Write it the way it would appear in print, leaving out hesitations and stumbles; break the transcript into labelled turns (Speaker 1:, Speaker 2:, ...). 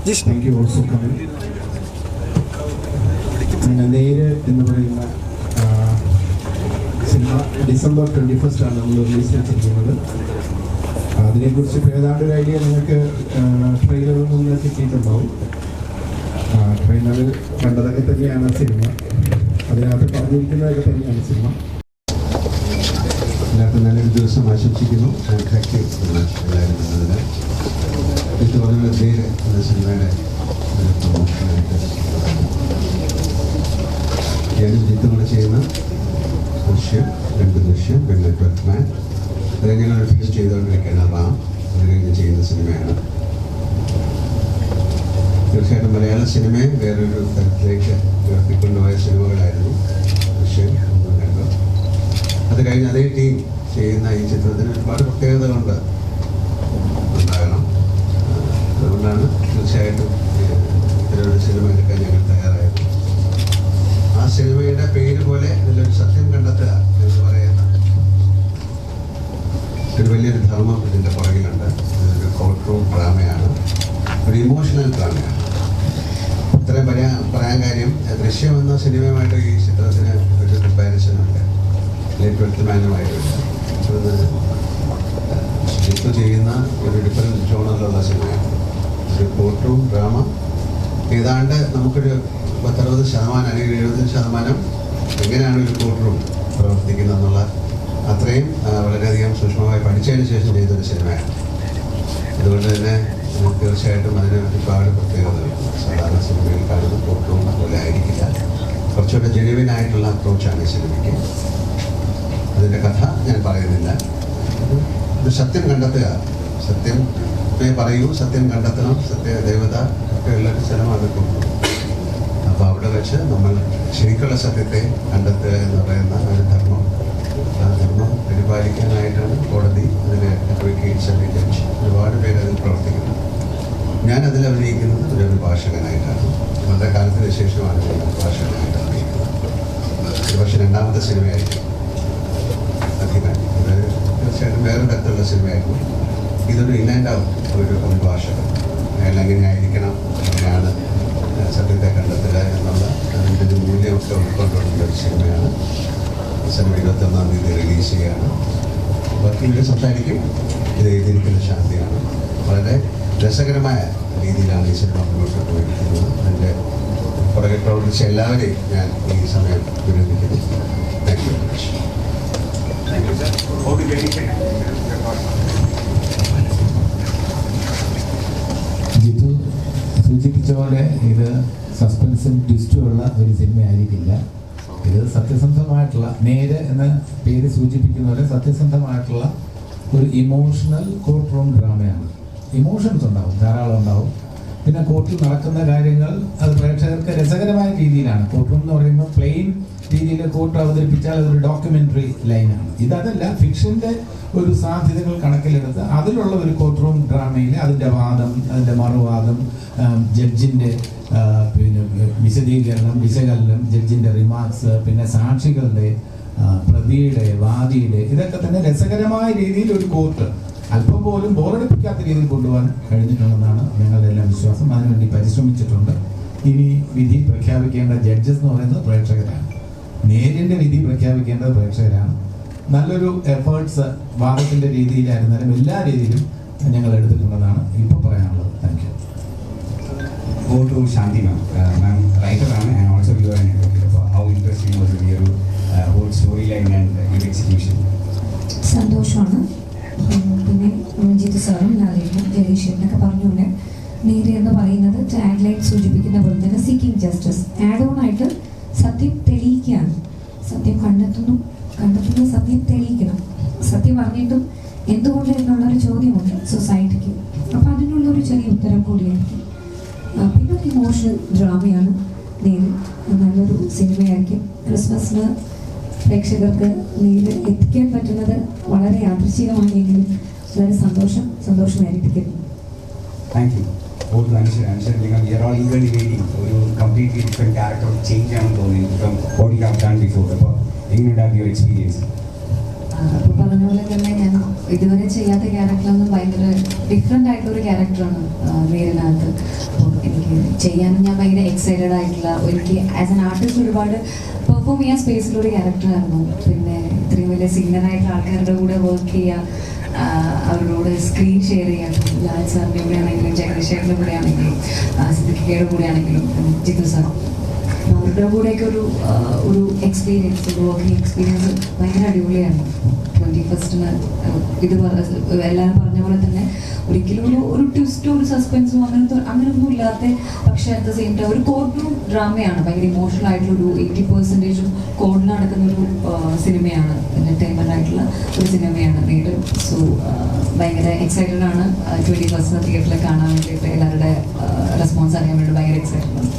Speaker 1: Thank you also coming. നേര് എന്ന് പറയുന്ന സിനിമ December 21 നമ്മൾ റിലീസ് ചെയ്തിരിക്കുന്നത്. അതിനെക്കുറിച്ച് ഏതാണ്ട് ഒരു ഐഡിയ നിങ്ങൾക്ക് ട്രെയിലറിൽ നിന്ന് കിട്ടിയിട്ടുണ്ടാവും. ട്രെയിലറിൽ കണ്ടതൊക്കെ തന്നെയാണ് സിനിമ, അതിനകത്ത് പറഞ്ഞിരിക്കുന്നതൊക്കെ തന്നെയാണ് സിനിമ.
Speaker 2: എല്ലാവർക്കും നല്ലൊരു ദിവസം ആശംസിക്കുന്നു. ഇത് പറഞ്ഞ പേര് എന്ന സിനിമയുടെ ഒരു പ്രൊമോഷനായിട്ട് ഞാനും ജിത്തും ചെയ്യുന്ന ദൃശ്യം, 2 ദൃശ്യം, പിന്നെ 12th Man, അത് ഞങ്ങൾ ഫിലിം ചെയ്തുകൊണ്ടിരിക്കുകയാണ്. റാം അത് കഴിഞ്ഞ് ചെയ്യുന്ന സിനിമയാണ്. തീർച്ചയായിട്ടും മലയാള സിനിമയെ വേറൊരു തരത്തിലേക്ക് ഉയർത്തിക്കൊണ്ടുപോയ സിനിമകളായിരുന്നു ദൃശ്യം 1, 2. അത് കഴിഞ്ഞ് അതേ ടീം ചെയ്യുന്ന ഈ ചിത്രത്തിന് ഒരുപാട് പ്രത്യേകതകളുണ്ട് ഉണ്ടാകണം. അതുകൊണ്ടാണ് തീർച്ചയായിട്ടും ഇത്തരമൊരു സിനിമ എടുക്കാൻ ഞങ്ങൾ തയ്യാറായത്. ആ സിനിമയുടെ പേര് പോലെ ഇതിലൊരു സത്യം കണ്ടെത്തുക എന്ന് പറയുന്ന ഒരു വലിയൊരു ധർമ്മം ഇതിൻ്റെ പുറകിലുണ്ട്. ഇതൊരു കോർട്ട് റൂം ഡ്രാമയാണ്, ഒരു ഇമോഷണൽ ഡ്രാമയാണ്. ഇത്രയും പറയാൻ കാര്യം, ദൃശ്യം എന്ന സിനിമയുമായിട്ട് ഈ ചിത്രത്തിന് ഒരു കമ്പാരിസൺ ഉണ്ട്. 12th മാനുമായിട്ടുണ്ട്. ഇപ്പോൾ ചെയ്യുന്ന ഒരു ഡിഫറൻറ്റ് ജോണറിലുള്ള സിനിമയാണ്. ഒരു കോർട്ട് റൂം ഡ്രാമ. ഏതാണ്ട് നമുക്കൊരു 60% അല്ലെങ്കിൽ 70% എങ്ങനെയാണ് ഒരു കോർട്ട് റൂം പ്രവർത്തിക്കുന്നത് എന്നുള്ള അത്രയും വളരെയധികം സൂക്ഷ്മമായി പഠിച്ചതിന് ശേഷം ചെയ്തൊരു സിനിമയാണ്. അതുകൊണ്ട് തന്നെ തീർച്ചയായിട്ടും അതിന് ഒരുപാട് പ്രത്യേകതകളുണ്ട്. സാധാരണ സിനിമയിൽ കാണുന്ന കോർട്ട് റൂം പോലെ ആയിരിക്കില്ല. കുറച്ചുകൂടെ ജെനുവിനായിട്ടുള്ള അപ്രോച്ചാണ് ഈ സിനിമയ്ക്ക്. അതിൻ്റെ കഥ ഞാൻ പറയുന്നില്ല. ഒരു സത്യം കണ്ടെത്തുക, സത്യം പറയൂ, സത്യം കണ്ടെത്തണം, സത്യദേവത ഒക്കെ ഉള്ളൊരു സ്ഥലമാണ് കോർട്ട് റൂം. അപ്പോൾ അവിടെ വെച്ച് നമ്മൾ ശരിക്കുള്ള സത്യത്തെ കണ്ടെത്തുക എന്ന് പറയുന്ന ഒരു ധർമ്മം, ആ ധർമ്മം പരിപാലിക്കാനായിട്ടാണ് കോടതി, അതിന് അഡ്വക്കേറ്റ്സ് അല്ലെങ്കിൽ ജഡ്ജ് ഒരുപാട് പേര് അതിൽ പ്രവർത്തിക്കുന്നത്. ഞാനതിൽ അഭിനയിക്കുന്നത് ഒരു അഭിഭാഷകനായിട്ടാണ്. വളരെ കാലത്തിന് ശേഷമാണ് ഞാൻ അഭിഭാഷകനായിട്ട് അഭിനയിക്കുന്നത്. ഒരു പക്ഷേ 2ാമത്തെ സിനിമയായിരിക്കും അധികം. ഇത് തീർച്ചയായിട്ടും വേറെ തരത്തിലുള്ള സിനിമയായിരുന്നു. ഇതൊരു ഇല്ലാണ്ടാവും ഒരു അഭിഭാഷകൻ. അയാൾ എങ്ങനെ ആയിരിക്കണം, എങ്ങനെയാണ് സത്യത്തെ കണ്ടെത്തുക എന്നുള്ള അതിൻ്റെ ഒരു മൂല്യമൊക്കെ ഉൾക്കൊണ്ടുള്ള ഒരു സിനിമയാണ്. സിനിമ 21-ാം തീയതി റിലീസ് ചെയ്യുകയാണ്. ബാക്കി ഇവിടെ സംസാരിക്കും. ഇത് എഴുതിയിരിക്കുന്ന ശാന്തിയാണ്. വളരെ രസകരമായ രീതിയിലാണ് ഈ സിനിമ മുന്നോട്ട് പോയിരിക്കുന്നത്. അതിൻ്റെ പുറകെ പ്രവർത്തിച്ച എല്ലാവരെയും ഞാൻ ഈ സമയം വിനന്ദിക്കുന്നു. Thank you very much.
Speaker 3: Jithu സൂചിപ്പിച്ച പോലെ ഇത് സസ്പെൻസും ട്വിസ്റ്റും ഉള്ള ഒരു സിനിമയായിരിക്കില്ല. ഇത് സത്യസന്ധമായിട്ടുള്ള, നേര് എന്ന പേര് സൂചിപ്പിക്കുന്ന പോലെ സത്യസന്ധമായിട്ടുള്ള ഒരു ഇമോഷണൽ കോർട്ട് റൂം ഡ്രാമയാണ്. ഇമോഷൻസ് ഉണ്ടാവും, ധാരാളം ഉണ്ടാവും. പിന്നെ കോർട്ടിൽ നടക്കുന്ന കാര്യങ്ങൾ അത് പ്രേക്ഷകർക്ക് രസകരമായ രീതിയിലാണ്. കോർട്ട് റൂം എന്ന് പറയുമ്പോൾ പ്ലെയിൻ രീതിയിൽ കോർട്ട് അവതരിപ്പിച്ചാൽ അതൊരു ഡോക്യുമെൻ്ററി ലൈനാണ്. ഇതല്ല, ഫിക്ഷൻ്റെ ഒരു സാധ്യതകൾ കണക്കിലെടുത്ത് അതിലുള്ള ഒരു കോർട്ട് റൂം ഡ്രാമയിൽ അതിൻ്റെ വാദം, അതിൻ്റെ മറുവാദം, ജഡ്ജിൻ്റെ പിന്നെ വിശദീകരണം, വിശകലനം, ജഡ്ജിൻ്റെ റിമാർക്സ്, പിന്നെ സാക്ഷികളുടെ, പ്രതിയുടെ, വാദിയുടെ, ഇതൊക്കെ തന്നെ രസകരമായ രീതിയിൽ ഒരു കോർട്ട് അല്പം പോലും ബോറടിപ്പിക്കാത്ത രീതിയിൽ കൊണ്ടുപോകാൻ കഴിഞ്ഞിട്ടുണ്ടെന്നാണ് ഞങ്ങളുടെ എല്ലാം വിശ്വാസം. അതിനുവേണ്ടി പരിശ്രമിച്ചിട്ടുണ്ട്. ഇനി വിധി പ്രഖ്യാപിക്കേണ്ട ജഡ്ജസ് എന്ന് പറയുന്നത് പ്രേക്ഷകരാണ്. നേരിൻ്റെ വിധി പ്രഖ്യാപിക്കേണ്ടത് പ്രേക്ഷകരാണ്. നല്ലൊരു എഫേർട്സ് വാദത്തിൻ്റെ രീതിയിലായിരുന്നാലും എല്ലാ രീതിയിലും ഞങ്ങൾ എടുത്തിട്ടുള്ളതാണ് ഇപ്പോൾ പറയാനുള്ളത്. Thank you.
Speaker 4: Go to Shanti ma'am. Ma'am, writer and also you are an advocate for how interesting was your whole storyline and your execution.
Speaker 5: സന്തോഷമാണ്. പിന്നെ ജിത്തു സാറും ലാലേട്ടനും ജഗദീഷേട്ടനൊക്കെ പറഞ്ഞുകൊണ്ട് നേരെ എന്ന് പറയുന്നത് ടാഗ് ലൈൻ സൂചിപ്പിക്കുന്ന പോലെ തന്നെ സീക്കിംഗ് ജസ്റ്റിസ്, ആഡ് ഓൺ ആയിട്ട് സത്യം തെളിയിക്കുകയാണ്. സത്യം കണ്ടെത്തുന്ന സത്യം തെളിയിക്കണം. സത്യം അറിഞ്ഞിട്ടും എന്തുകൊണ്ട് എന്നുള്ളൊരു ചോദ്യമുണ്ട് സൊസൈറ്റിക്ക്. അപ്പോൾ അതിനുള്ളൊരു ചെറിയ ഉത്തരം കൂടിയായിരിക്കും. പിന്നെ ഒരു ഇമോഷണൽ ഡ്രാമയാണ് നേര്. നല്ലൊരു സിനിമയായിരിക്കും. ക്രിസ്മസിന് പ്രേക്ഷകർക്ക് നേര് എത്തിക്കാൻ പറ്റുന്നത് വളരെ യാദൃശ്ചികമാണെങ്കിലും വളരെ സന്തോഷമായിരിക്കുന്നു.
Speaker 4: Thank you. Both answer because we are all eagerly waiting for a completely different character change and from what you have done before. Have your experience.
Speaker 5: അപ്പോൾ പറഞ്ഞ പോലെ തന്നെ ഞാൻ ഇതുവരെ ചെയ്യാത്ത ക്യാരക്ടറൊന്നും ഭയങ്കര ഡിഫറെൻ്റ് ആയിട്ടൊരു ക്യാരക്ടറാണ് നേരിനകത്ത്.
Speaker 6: ചെയ്യാനും ഞാൻ ഭയങ്കര എക്സൈറ്റഡ് ആയിട്ടുള്ള, എനിക്ക് ആസ് എൻ ആർട്ടിസ്റ്റ് ഒരുപാട് പെർഫോം ചെയ്യാൻ സ്പേസിലൊരു ക്യാരക്ടറായിരുന്നു. പിന്നെ ഇത്രയും വലിയ സീനിയറായിട്ടുള്ള ആൾക്കാരുടെ കൂടെ വർക്ക് ചെയ്യുക, അവരോട് സ്ക്രീൻ ഷെയർ ചെയ്യാം. ലാൽ സാറിൻ്റെ കൂടെ ആണെങ്കിലും ജഗദീഷേട്ടൻ്റെ കൂടെ ആണെങ്കിലും സിദ്ദിഖയുടെ കൂടെ ആണെങ്കിലും ജിത്തു സാർ, അവരുടെ കൂടെയൊക്കെ ഒരു എക്സ്പീരിയൻസ്, ഒരു വർക്കിംഗ് എക്സ്പീരിയൻസ് ഭയങ്കര അടിപൊളിയായിരുന്നു. 21st ഇത് എല്ലാവരും പറഞ്ഞ പോലെ തന്നെ ഒരിക്കലും ഒരു ട്വിസ്റ്റും ഒരു സസ്പെൻസും അങ്ങനെയൊന്നും ഇല്ലാത്ത, പക്ഷേ അറ്റ് ദ സെയിം ടൈം ഒരു കോർട്ട് റൂം ഡ്രാമയാണ്. ഭയങ്കര ഇമോഷണൽ ആയിട്ടുള്ള ഒരു 80% കോർട്ടിൽ നടക്കുന്ന ഒരു സിനിമയാണ്, എൻ്റർടൈൻമെൻ്റ് ആയിട്ടുള്ള ഒരു സിനിമയാണ് നീഡ്. സോ ഭയങ്കര എക്സൈറ്റഡ് ആണ് 21st തിയേറ്ററിൽ കാണാൻ വേണ്ടിയിട്ട്. എല്ലാവരുടെ റെസ്പോൺസ് അറിയാൻ വേണ്ടി ഭയങ്കര എക്സൈറ്റഡ് ആണ്.